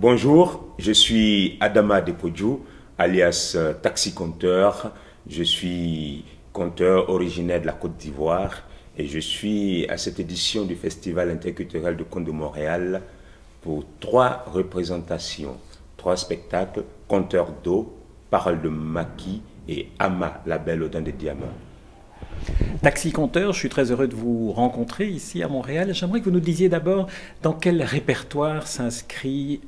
Bonjour, je suis Adama Depodjou, alias Taxi Conteur. Je suis conteur originaire de la Côte d'Ivoire et je suis à cette édition du Festival interculturel de contes de Montréal pour 3 représentations, 3 spectacles, Conteur d'eau, Parole de Maki et Ama, la belle aux dents de diamants. Taxi Conteur, je suis très heureux de vous rencontrer ici à Montréal. J'aimerais que vous nous disiez d'abord dans quel répertoire s'inscrivent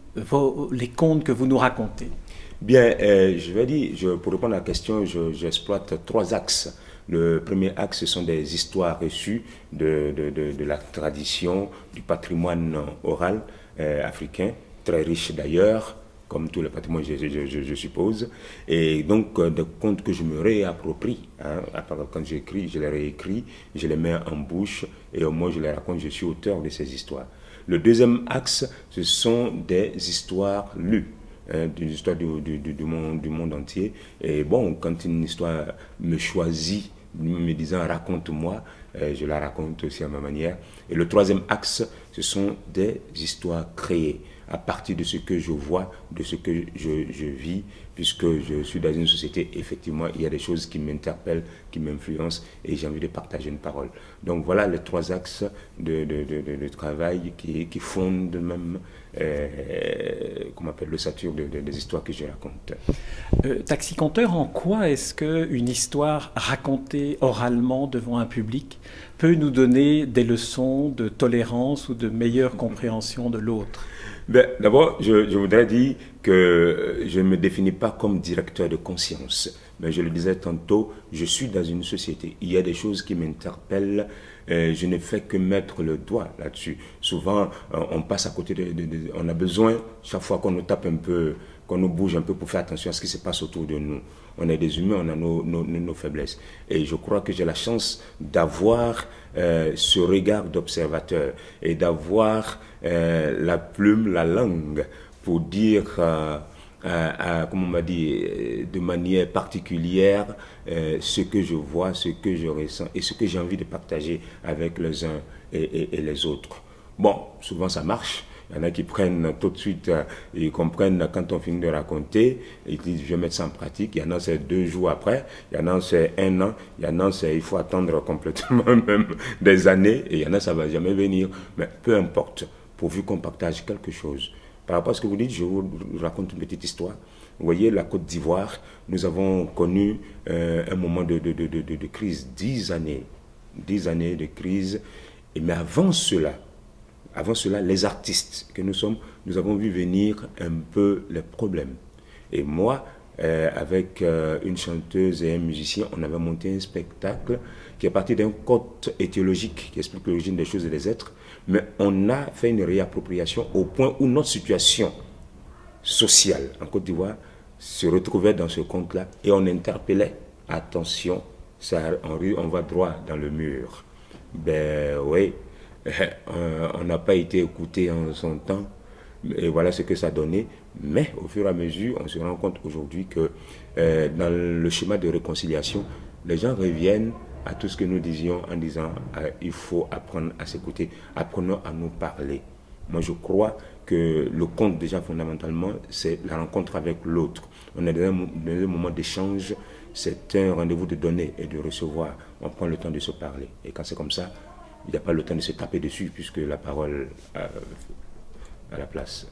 les contes que vous nous racontez. Bien, je vais dire, pour répondre à la question, j'exploite 3 axes. Le premier axe, ce sont des histoires reçues de la tradition, du patrimoine oral africain, très riche d'ailleurs, comme tous les patrimoines, je suppose. Et donc, des contes que je me réapproprie. Hein, quand j'écris, je les réécris, je les mets en bouche, et au moins je les raconte, je suis auteur de ces histoires. Le deuxième axe, ce sont des histoires lues. Des histoires du monde entier. Et bon, quand une histoire me choisit, me disant raconte-moi, je la raconte aussi à ma manière. Et le troisième axe, ce sont des histoires créées à partir de ce que je vois, de ce que je vis, puisque je suis dans une société, effectivement, il y a des choses qui m'interpellent, qui m'influencent, et j'ai envie de partager une parole. Donc voilà les 3 axes de travail qui fondent même comment appelle, l'ossature des histoires que je raconte. Taxi Conteur, en quoi est-ce qu'une histoire racontée oralement devant un public peut nous donner des leçons de tolérance ou de meilleure compréhension de l'autre? Ben, d'abord, je voudrais dire que je ne me définis pas comme directeur de conscience. Mais je le disais tantôt, je suis dans une société. Il y a des choses qui m'interpellent. Je ne fais que mettre le doigt là-dessus. Souvent, on passe à côté on a besoin, chaque fois qu'on nous tape un peu, qu'on nous bouge un peu pour faire attention à ce qui se passe autour de nous. On est des humains, on a nos faiblesses. Et je crois que j'ai la chance d'avoir ce regard d'observateur et d'avoir la plume, la langue pour dire, comme on m'a dit, de manière particulière, ce que je vois, ce que je ressens et ce que j'ai envie de partager avec les uns et les autres. Bon, souvent ça marche. Il y en a qui prennent tout de suite, ils comprennent quand on finit de raconter, ils disent je vais mettre ça en pratique. Il y en a c'est 2 jours après, il y en a c'est 1 an, il y en a c'est il faut attendre complètement même des années, et il y en a ça va jamais venir. Mais peu importe, pourvu qu'on partage quelque chose. Par rapport à ce que vous dites, je vous raconte une petite histoire. Vous voyez, la Côte d'Ivoire, nous avons connu un moment de crise, 10 années de crise. Mais avant cela, les artistes que nous sommes, nous avons vu venir un peu les problèmes. Et moi, avec une chanteuse et un musicien, on avait monté un spectacle qui est parti d'un conte étiologique qui explique l'origine des choses et des êtres, mais on a fait une réappropriation au point où notre situation sociale en Côte d'Ivoire se retrouvait dans ce conte-là et on interpellait, attention, ça, on va droit dans le mur. Ben oui. On n'a pas été écouté en son temps, et voilà ce que ça donnait. Mais au fur et à mesure, on se rend compte aujourd'hui que dans le schéma de réconciliation, les gens reviennent à tout ce que nous disions en disant il faut apprendre à s'écouter, apprenons à nous parler. Moi, je crois que le conte, déjà fondamentalement, c'est la rencontre avec l'autre. On est dans un moment d'échange, c'est un rendez-vous de donner et de recevoir. On prend le temps de se parler. Et quand c'est comme ça, il n'y a pas le temps de se taper dessus puisque la parole a la place.